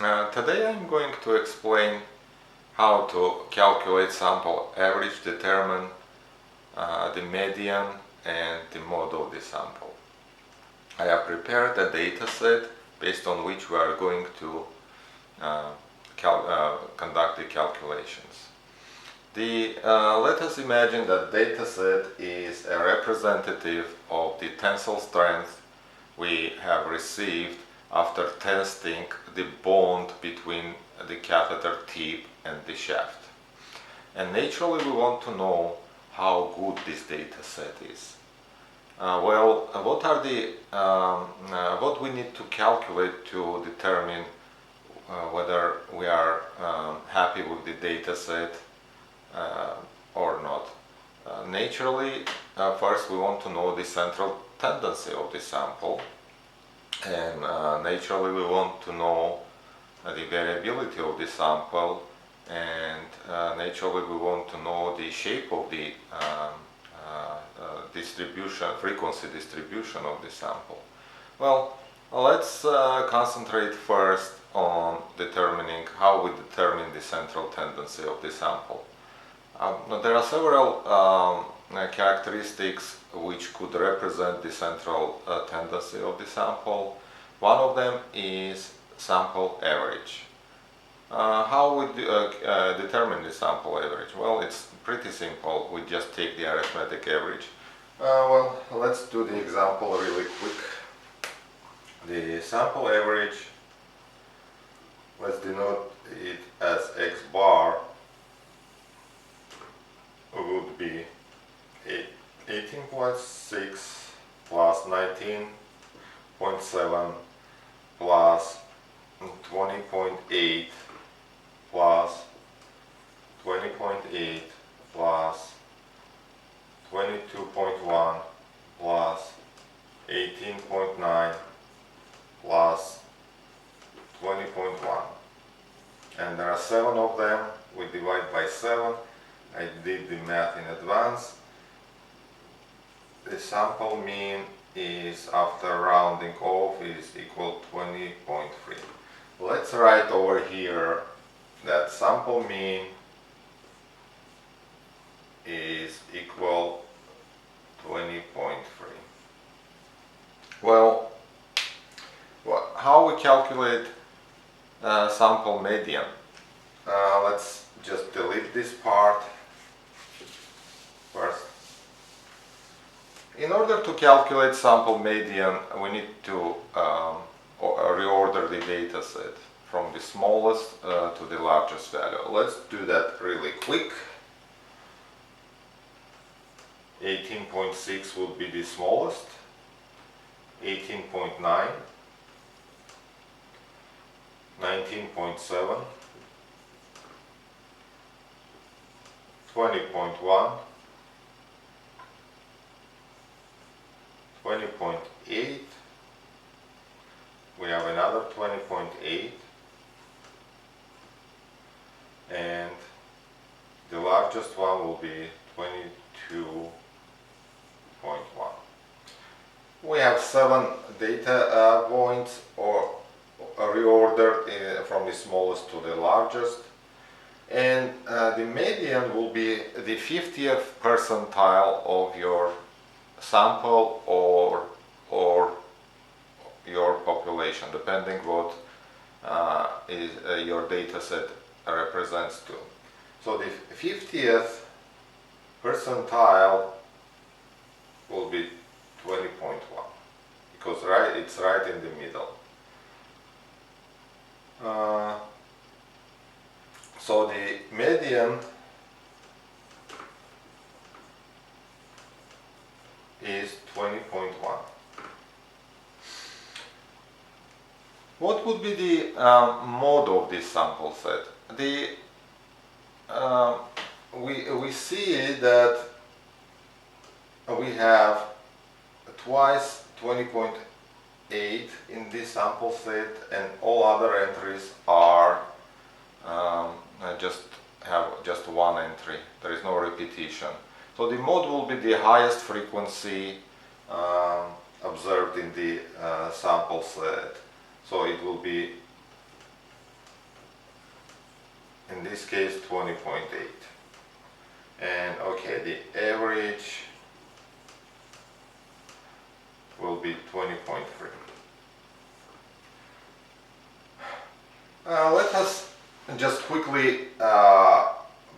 Today I'm going to explain how to calculate sample average, determine the median and the mode of the sample. I have prepared a data set based on which we are going to conduct the calculations. Let us imagine that data set is a representative of the tensile strength we have received after testing the bond between the catheter tip and the shaft. And naturally we want to know how good this data set is. What we need to calculate to determine whether we are happy with the data set or not. Naturally, first we want to know the central tendency of the sample, and naturally we want to know the variability of the sample, and naturally we want to know the shape of the frequency distribution of the sample. Well, let's concentrate first on determining how we determine the central tendency of the sample. There are several characteristics which could represent the central tendency of the sample. One of them is sample average. How we determine the sample average? Well, it's pretty simple. We just take the arithmetic average. Let's do the example really quick. The sample average, let's denote it as x bar, would be 18.6 plus 19.7 plus 20.8 plus 20.8 plus 22.1 plus 18.9 plus 20.1, and there are 7 of them. We divide by 7. I did the math in advance. The sample mean is, after rounding off, is equal to 20.3. Let's write over here that sample mean is equal to 20.3. Well, how we calculate sample median? Let's just delete this part first. In order to calculate sample median, we need to reorder the data set from the smallest to the largest value. Let's do that really quick. 18.6 would be the smallest, 18.9, 19.7, 20.1, 20.8, we have another 20.8, and the largest one will be 22.1. We have 7 data points or reordered from the smallest to the largest, and the median will be the 50th percentile of your sample or your population, depending what your data set represents to. So the 50th percentile will be 20.1, because it's right in the middle. So the median is 20.1. What would be the mode of this sample set? We see that we have twice 20.8 in this sample set, and all other entries are just one entry. There is no repetition. So the mode will be the highest frequency observed in the sample set. So it will be in this case 20.8. And okay, the average will be 20.3. Let us just quickly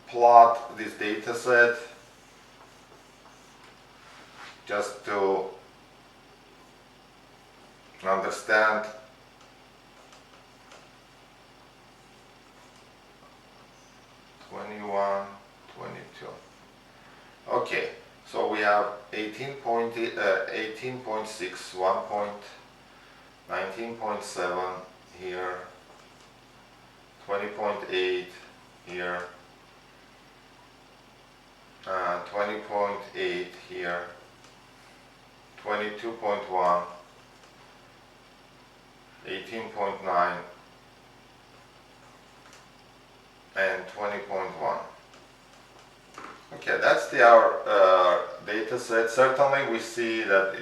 plot this data set just to understand '21, '22. Okay, so we have 18.6, 19.7 here, 20.8 here, 20.8 here, 22.1, 18.9, and 20.1. Okay, that's our data set. Certainly we see that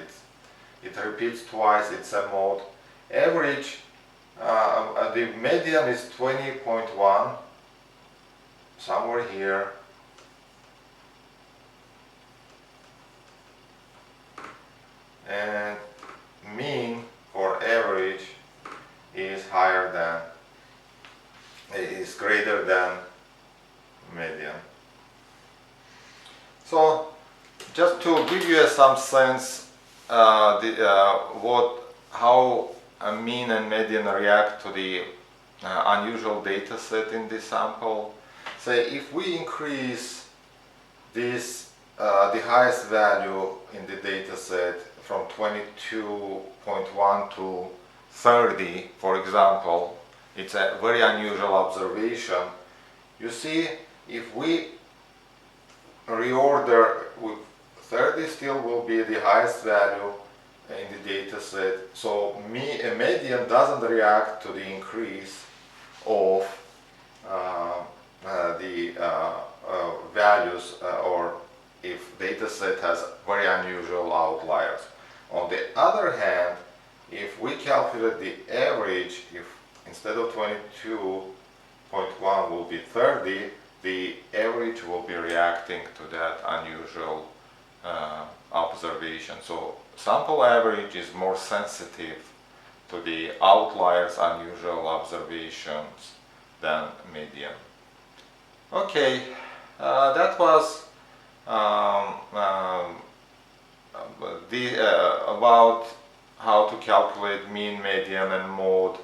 it repeats twice, it's a mode. Average, the median is 20.1, somewhere here. And mean for average is greater than median. So just to give you some sense how a mean and median react to the unusual data set in this sample. Say if we increase this the highest value in the data set from 22.1 to 30, for example, it's a very unusual observation. You see, if we reorder, with 30 still will be the highest value in the data set. So a median doesn't react to the increase of the values or if data set has very unusual outliers. On the other hand, if we calculate the average, if instead of 22.1 will be 30, the average will be reacting to that unusual observation. So sample average is more sensitive to the outliers, unusual observations than median. Okay, that was about how to calculate mean, median, and mode,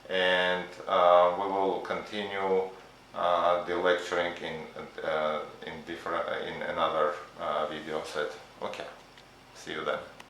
and we will continue the lecturing in another video set. Okay, see you then.